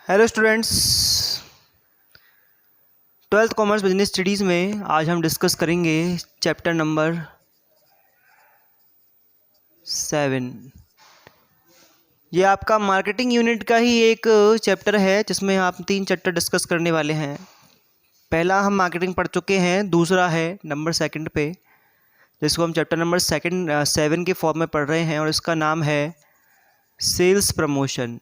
Hello students, twelfth commerce business studies में आज हम डिस्कस करेंगे चैप्टर नंबर 7। ये आपका मार्केटिंग यूनिट का ही एक चैप्टर है जिसमें आप 3 चैप्टर डिस्कस करने वाले हैं। पहला हम मार्केटिंग पढ़ चुके हैं, दूसरा है नंबर 2 पे जिसको हम चैप्टर नंबर 7 के फॉर्म में पढ़ रहे हैं और इसका नाम है सेल्स प्रमोशन।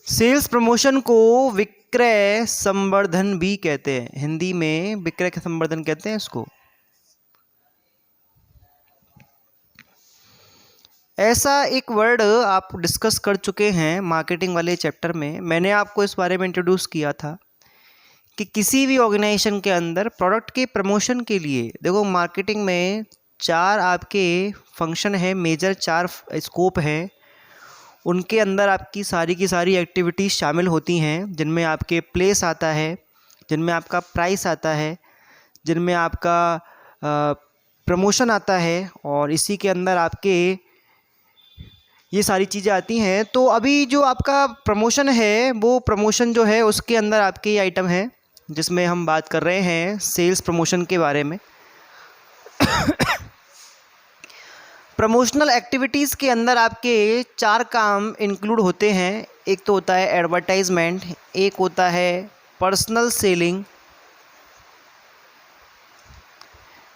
सेल्स प्रमोशन को विक्रय संवर्धन भी कहते हैं, हिंदी में विक्रय संवर्धन कहते हैं इसको। ऐसा एक वर्ड आप डिस्कस कर चुके हैं मार्केटिंग वाले चैप्टर में। मैंने आपको इस बारे में इंट्रोड्यूस किया था कि किसी भी ऑर्गेनाइजेशन के अंदर प्रोडक्ट के प्रमोशन के लिए, देखो मार्केटिंग में 4 आपके फंक्शन है, मेजर 4 स्कोप हैं। उनके अंदर आपकी सारी एक्टिविटीज़ शामिल होती हैं, जिनमें आपके प्लेस आता है, जिनमें आपका प्राइस आता है, जिनमें आपका प्रमोशन आता है और इसी के अंदर आपके ये सारी चीज़ें आती हैं। तो अभी जो आपका प्रमोशन है, वो प्रमोशन जो है उसके अंदर आपके ये आइटम है जिसमें हम बात कर रहे हैं सेल्स प्रमोशन के बारे में। प्रमोशनल एक्टिविटीज़ के अंदर आपके 4 काम इंक्लूड होते हैं। एक तो होता है एडवर्टाइजमेंट, एक होता है पर्सनल सेलिंग,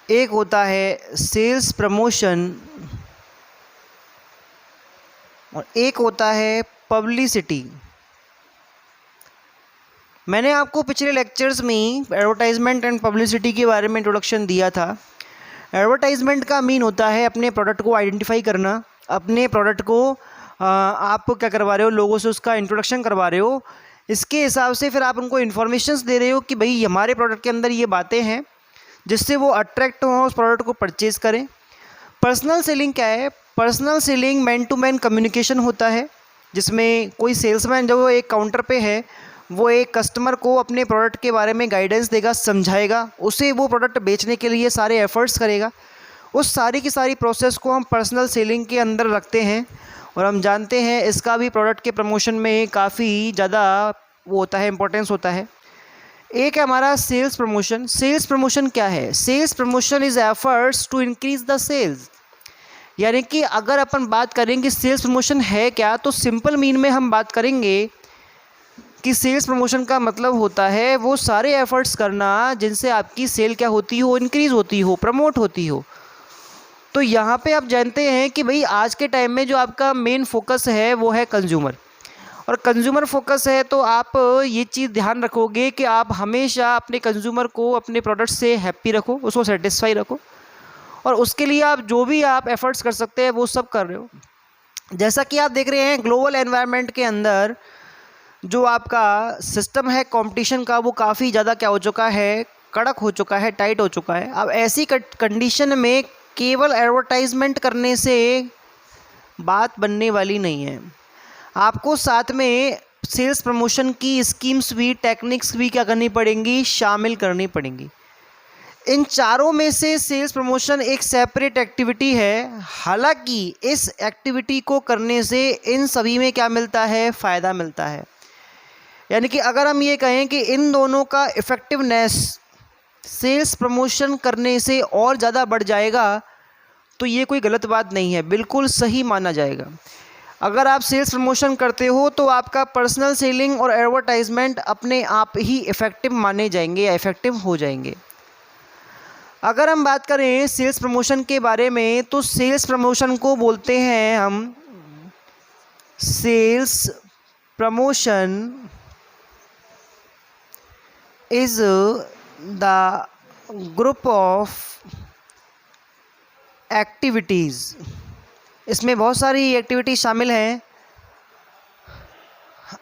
एक होता है सेल्स प्रमोशन और एक होता है पब्लिसिटी। मैंने आपको पिछले लेक्चर्स में एडवर्टाइजमेंट एंड पब्लिसिटी के बारे में इंट्रोडक्शन दिया था। एडवर्टाइजमेंट का मीन होता है अपने प्रोडक्ट को आइडेंटिफाई करना, अपने प्रोडक्ट को आप क्या करवा रहे हो, लोगों से उसका इंट्रोडक्शन करवा रहे हो। इसके हिसाब से फिर आप उनको इन्फॉर्मेशंस दे रहे हो कि भाई हमारे प्रोडक्ट के अंदर ये बातें हैं जिससे वो अट्रैक्ट हों, उस प्रोडक्ट को परचेज करें। पर्सनल सेलिंग क्या है? Personal selling man to man communication होता है, जिसमें कोई सेल्समैन जो एक काउंटर पे है वो एक कस्टमर को अपने प्रोडक्ट के बारे में गाइडेंस देगा, समझाएगा, उसे वो प्रोडक्ट बेचने के लिए सारे एफर्ट्स करेगा। उस सारी की सारी प्रोसेस को हम पर्सनल सेलिंग के अंदर रखते हैं और हम जानते हैं इसका भी प्रोडक्ट के प्रमोशन में काफ़ी ज़्यादा वो होता है, इंपॉर्टेंस होता है। एक है हमारा सेल्स प्रमोशन। सेल्स प्रमोशन क्या है? Sales promotion is efforts to increase the sales. यानी कि अगर अपन बात करेंगे सेल्स प्रमोशन है क्या, तो सिंपल मीन में हम बात करेंगे कि सेल्स प्रमोशन का मतलब होता है वो सारे एफर्ट्स करना जिनसे आपकी सेल क्या होती हो, इंक्रीज़ होती हो, प्रमोट होती हो। तो यहाँ पे आप जानते हैं कि भाई आज के टाइम में जो आपका मेन फोकस है वो है कंज्यूमर, और कंज्यूमर फोकस है तो आप ये चीज़ ध्यान रखोगे कि आप हमेशा अपने कंज्यूमर को अपने प्रोडक्ट से हैप्पी रखो, उसको सेटिस्फाई रखो, और उसके लिए आप जो भी आप एफर्ट्स कर सकते हैं वो सब कर रहे हो। जैसा कि आप देख रहे हैं ग्लोबल एनवायरनमेंट के अंदर जो आपका सिस्टम है कंपटीशन का, वो काफ़ी ज़्यादा क्या हो चुका है, कड़क हो चुका है, टाइट हो चुका है। अब ऐसी कंडीशन में केवल एडवर्टाइजमेंट करने से बात बनने वाली नहीं है। आपको साथ में सेल्स प्रमोशन की स्कीम्स भी, टेक्निक्स भी क्या करनी पड़ेंगी, शामिल करनी पड़ेंगी। इन चारों में से सेल्स प्रमोशन एक सेपरेट एक्टिविटी है। हालांकि इस एक्टिविटी को करने से इन सभी में क्या मिलता है, फ़ायदा मिलता है। यानी कि अगर हम ये कहें कि इन दोनों का इफ़ेक्टिवनेस सेल्स प्रमोशन करने से और ज़्यादा बढ़ जाएगा, तो ये कोई गलत बात नहीं है, बिल्कुल सही माना जाएगा। अगर आप सेल्स प्रमोशन करते हो तो आपका पर्सनल सेलिंग और एडवर्टाइजमेंट अपने आप ही इफ़ेक्टिव माने जाएंगे या इफ़ेक्टिव हो जाएंगे। अगर हम बात करें सेल्स प्रमोशन के बारे में, तो सेल्स प्रमोशन को बोलते हैं हम sales promotion is the group of activities। इसमें बहुत सारी एक्टिविटी शामिल हैं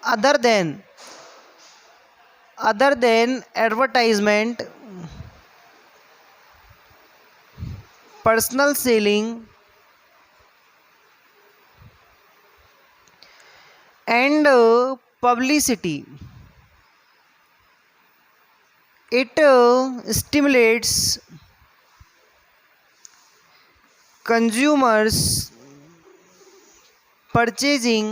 other then advertisement, personal selling and publicity. It stimulates consumers' purchasing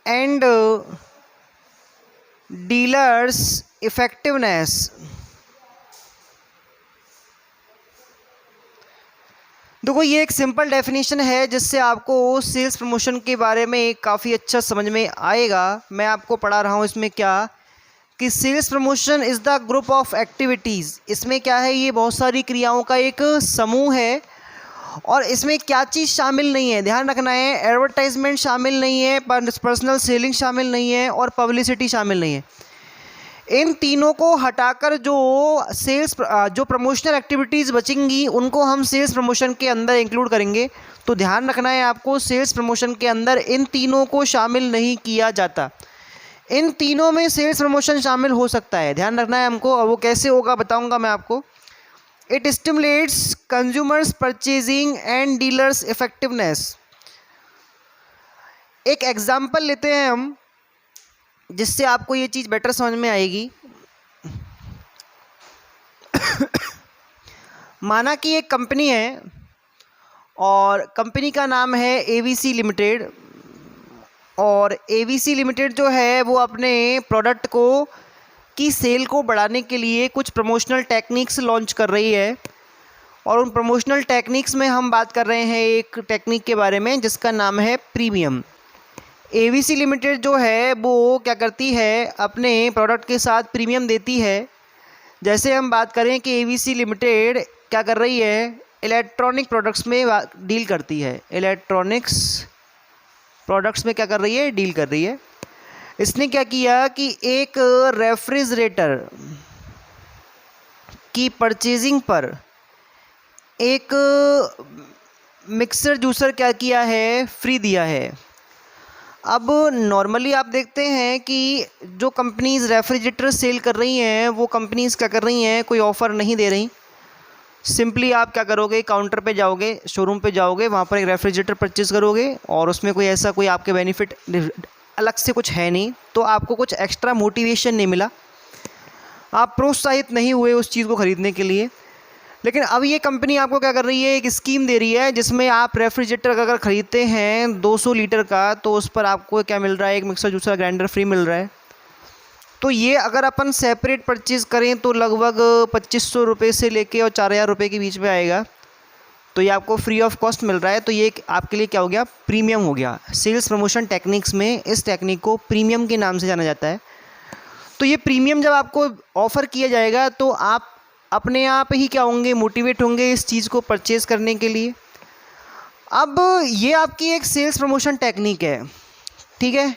and dealers effectiveness। देखो ये एक सिंपल डेफिनेशन है जिससे आपको सेल्स प्रमोशन के बारे में काफ़ी अच्छा समझ में आएगा। मैं आपको पढ़ा रहा हूँ इसमें क्या कि sales promotion is the group of activities. इसमें क्या है, ये बहुत सारी क्रियाओं का एक समूह है और इसमें क्या चीज़ शामिल नहीं है, ध्यान रखना है। एडवर्टाइजमेंट शामिल नहीं है, पर्सनल सेलिंग शामिल नहीं है और पब्लिसिटी शामिल नहीं है। इन तीनों को हटाकर जो प्रमोशनल एक्टिविटीज़ बचेंगी उनको हम सेल्स प्रमोशन के अंदर इंक्लूड करेंगे। तो ध्यान रखना है आपको, सेल्स प्रमोशन के अंदर इन तीनों को शामिल नहीं किया जाता। इन तीनों में सेल्स प्रमोशन शामिल हो सकता है, ध्यान रखना है हमको। और वो कैसे होगा बताऊंगा मैं आपको। It stimulates consumers purchasing and dealers effectiveness. एक एग्जाम्पल लेते हैं हम जिससे आपको ये चीज़ बेटर समझ में आएगी। माना कि एक कंपनी है और कंपनी का नाम है एवीसी लिमिटेड, और एवीसी लिमिटेड जो है वो अपने प्रोडक्ट की सेल को बढ़ाने के लिए कुछ प्रमोशनल टेक्निक्स लॉन्च कर रही है। और उन प्रमोशनल टेक्निक्स में हम बात कर रहे हैं एक टेक्निक के बारे में जिसका नाम है प्रीमियम। एवीसी लिमिटेड जो है वो क्या करती है, अपने प्रोडक्ट के साथ प्रीमियम देती है। जैसे हम बात करें कि एवीसी लिमिटेड क्या कर रही है, इलेक्ट्रॉनिक प्रोडक्ट्स में डील करती है। इलेक्ट्रॉनिक्स प्रोडक्ट्स में क्या कर रही है, डील कर रही है। इसने क्या किया कि एक रेफ्रिजरेटर की परचेजिंग पर एक मिक्सर जूसर क्या किया है, फ्री दिया है। अब नॉर्मली आप देखते हैं कि जो कंपनीज़ रेफ्रिजरेटर सेल कर रही हैं वो कंपनीज़ क्या कर रही हैं, कोई ऑफ़र नहीं दे रही। सिंपली आप क्या करोगे, काउंटर पे जाओगे, शोरूम पे जाओगे, वहाँ पर एक रेफ्रिजरेटर परचेज़ करोगे और उसमें कोई आपके बेनिफिट अलग से कुछ है नहीं, तो आपको कुछ एक्स्ट्रा मोटिवेशन नहीं मिला, आप प्रोत्साहित नहीं हुए उस चीज़ को ख़रीदने के लिए। लेकिन अब ये कंपनी आपको क्या कर रही है, एक स्कीम दे रही है जिसमें आप रेफ्रिजरेटर अगर ख़रीदते हैं 200 लीटर का तो उस पर आपको क्या मिल रहा है, एक मिक्सर जूसर ग्राइंडर फ्री मिल रहा है। तो ये अगर अपन सेपरेट परचेज़ करें तो लगभग 2500 रुपये से लेके और 4000 रुपये के बीच में आएगा। तो ये आपको फ्री ऑफ कॉस्ट मिल रहा है। तो ये आपके लिए क्या हो गया, प्रीमियम हो गया। सेल्स प्रमोशन टेक्निक्स में इस टेक्निक को प्रीमियम के नाम से जाना जाता है। तो ये प्रीमियम जब आपको ऑफ़र किया जाएगा तो आप अपने आप ही क्या होंगे, मोटिवेट होंगे इस चीज़ को परचेज़ करने के लिए। अब ये आपकी एक सेल्स प्रमोशन टेक्निक है, ठीक है।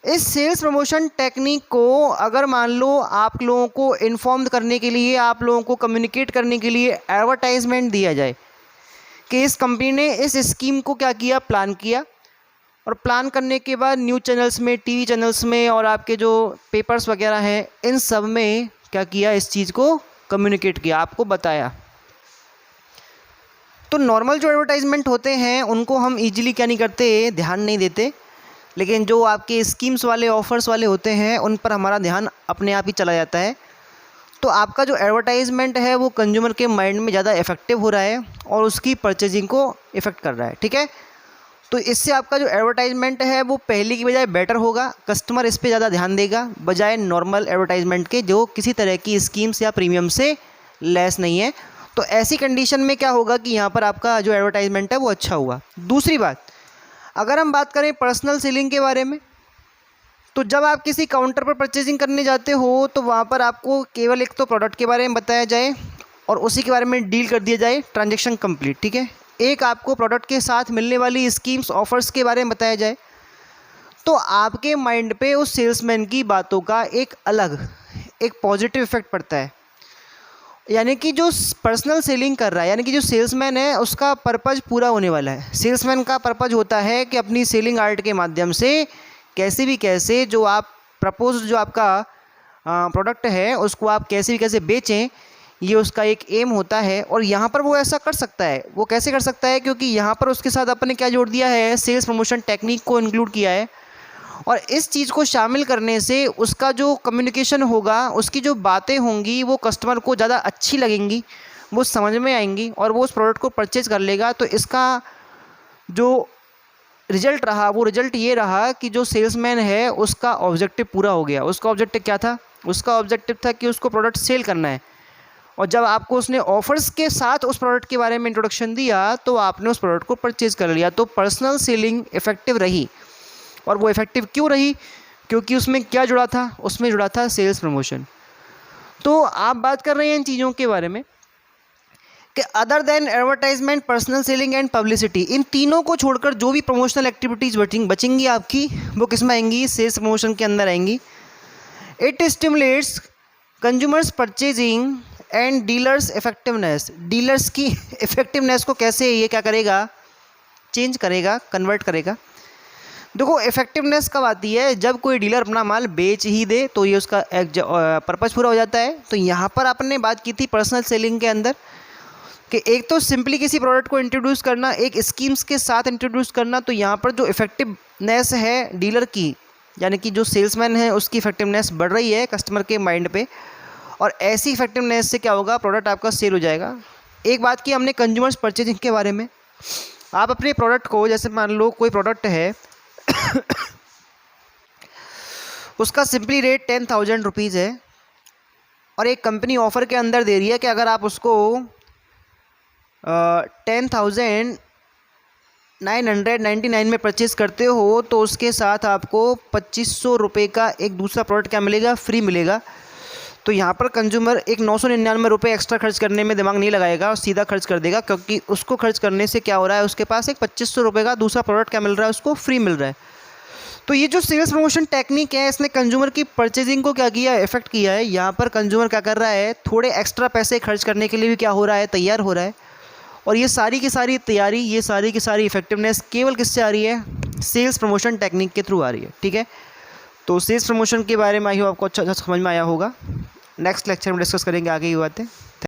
इस सेल्स प्रमोशन टेक्निक को अगर मान लो आप लोगों को इन्फॉर्म करने के लिए, आप लोगों को कम्युनिकेट करने के लिए एडवर्टाइजमेंट दिया जाए कि इस कंपनी ने इस स्कीम को क्या किया, प्लान किया, और प्लान करने के बाद न्यूज़ चैनल्स में, टीवी चैनल्स में और आपके जो पेपर्स वगैरह हैं इन सब में क्या किया, इस चीज़ को कम्युनिकेट किया, आपको बताया। तो नॉर्मल जो एडवर्टाइजमेंट होते हैं उनको हम इजीली क्या नहीं करते, ध्यान नहीं देते। लेकिन जो आपके स्कीम्स वाले, ऑफ़र्स वाले होते हैं उन पर हमारा ध्यान अपने आप ही चला जाता है। तो आपका जो एडवर्टाइजमेंट है वो कंज्यूमर के माइंड में ज़्यादा इफेक्टिव हो रहा है और उसकी परचेजिंग को इफ़ेक्ट कर रहा है, ठीक है। तो इससे आपका जो एडवर्टाइजमेंट है वो पहले की बजाय बेटर होगा, कस्टमर इस पे ज़्यादा ध्यान देगा बजाय नॉर्मल एडवर्टाइजमेंट के जो किसी तरह की स्कीम्स या प्रीमियम से लेस नहीं है। तो ऐसी कंडीशन में क्या होगा कि यहाँ पर आपका जो एडवर्टाइजमेंट है वो अच्छा हुआ। दूसरी बात, अगर हम बात करें पर्सनल सेलिंग के बारे में, तो जब आप किसी काउंटर पर परचेजिंग करने जाते हो तो वहाँ पर आपको केवल एक तो प्रोडक्ट के बारे में बताया जाए और उसी के बारे में डील कर दिया जाए, ट्रांजैक्शन कंप्लीट, ठीक है। एक आपको प्रोडक्ट के साथ मिलने वाली स्कीम्स, ऑफर्स के बारे में बताया जाए, तो आपके माइंड पे उस सेल्समैन की बातों का एक अलग, एक पॉजिटिव इफेक्ट पड़ता है। यानी कि जो पर्सनल सेलिंग कर रहा है, यानी कि जो सेल्समैन है उसका पर्पज़ पूरा होने वाला है। सेल्समैन का पर्पज़ होता है कि अपनी सेलिंग आर्ट के माध्यम से कैसे भी कैसे जो आप प्रपोज, जो आपका प्रोडक्ट है उसको आप कैसे भी कैसे बेचें, ये उसका एक एम होता है। और यहाँ पर वो ऐसा कर सकता है। वो कैसे कर सकता है, क्योंकि यहाँ पर उसके साथ अपन ने क्या जोड़ दिया है, सेल्स प्रमोशन टेक्निक को इंक्लूड किया है। और इस चीज़ को शामिल करने से उसका जो कम्युनिकेशन होगा, उसकी जो बातें होंगी वो कस्टमर को ज़्यादा अच्छी लगेंगी, वो समझ में आएंगी और वो उस प्रोडक्ट को परचेज़ कर लेगा। तो इसका जो रिजल्ट रहा वो रिजल्ट ये रहा कि जो सेल्समैन है उसका ऑब्जेक्टिव पूरा हो गया। उसका ऑब्जेक्टिव क्या था? उसका ऑब्जेक्टिव था कि उसको प्रोडक्ट सेल करना है, और जब आपको उसने ऑफर्स के साथ उस प्रोडक्ट के बारे में इंट्रोडक्शन दिया तो आपने उस प्रोडक्ट को परचेज कर लिया। तो पर्सनल सेलिंग इफेक्टिव रही। और वो इफेक्टिव क्यों रही? क्योंकि उसमें क्या जुड़ा था? उसमें जुड़ा था सेल्स प्रमोशन। तो आप बात कर रहे हैं इन चीज़ों के बारे में कि other then advertisement, personal selling and publicity, इन तीनों को छोड़कर जो भी प्रमोशनल एक्टिविटीज़ बचेंगी आपकी, वो किस में आएंगी? सेल्स प्रमोशन के अंदर आएंगी। It stimulates consumers purchasing and dealers effectiveness, dealers की इफेक्टिवनेस को कैसे ये क्या करेगा? चेंज करेगा, कन्वर्ट करेगा। देखो इफेक्टिवनेस कब आती है? जब कोई डीलर अपना माल बेच ही दे तो ये उसका एक पर्पज़ पूरा हो जाता है। तो यहाँ पर आपने बात की थी पर्सनल सेलिंग के अंदर कि एक तो सिंपली किसी प्रोडक्ट को इंट्रोड्यूस करना, एक स्कीम्स के साथ इंट्रोड्यूस करना। तो यहाँ पर जो इफेक्टिवनेस है डीलर की, यानी कि जो सेल्समैन है उसकी इफेक्टिवनेस बढ़ रही है कस्टमर के माइंड पे, और ऐसी इफेक्टिवनेस से क्या होगा? प्रोडक्ट आपका सेल हो जाएगा। एक बात की हमने कंज्यूमर्स परचेजिंग के बारे में। आप अपने प्रोडक्ट को, जैसे मान लो कोई प्रोडक्ट है उसका सिंपली रेट 10,000 रुपीज़ है, और एक कंपनी ऑफ़र के अंदर दे रही है कि अगर आप उसको 10,999 में परचेज़ करते हो तो उसके साथ आपको 2,500 रुपये का एक दूसरा प्रोडक्ट क्या मिलेगा? फ्री मिलेगा। तो यहाँ पर कंज्यूमर एक 999 रुपये एक्स्ट्रा खर्च करने में दिमाग नहीं लगाएगा और सीधा खर्च कर देगा, क्योंकि उसको खर्च करने से क्या हो रहा है? उसके पास एक 2,500 रुपये का दूसरा प्रोडक्ट क्या मिल रहा है? उसको फ्री मिल रहा है। तो ये जो सेल्स प्रमोशन टेक्निक है इसने कंज्यूमर की परचेजिंग को क्या किया है? इफेक्ट किया है। यहाँ पर कंज्यूमर क्या कर रहा है? थोड़े एक्स्ट्रा पैसे खर्च करने के लिए भी क्या हो रहा है? तैयार हो रहा है। और ये सारी की सारी तैयारी, ये सारी की सारी इफेक्टिवनेस केवल किससे आ रही है? सेल्स प्रमोशन टेक्निक के थ्रू आ रही है। ठीक है, तो सेल्स प्रमोशन के बारे में आई हो आपको अच्छा समझ में आया होगा। नेक्स्ट लेक्चर में डिस्कस करेंगे आगे ये बातें।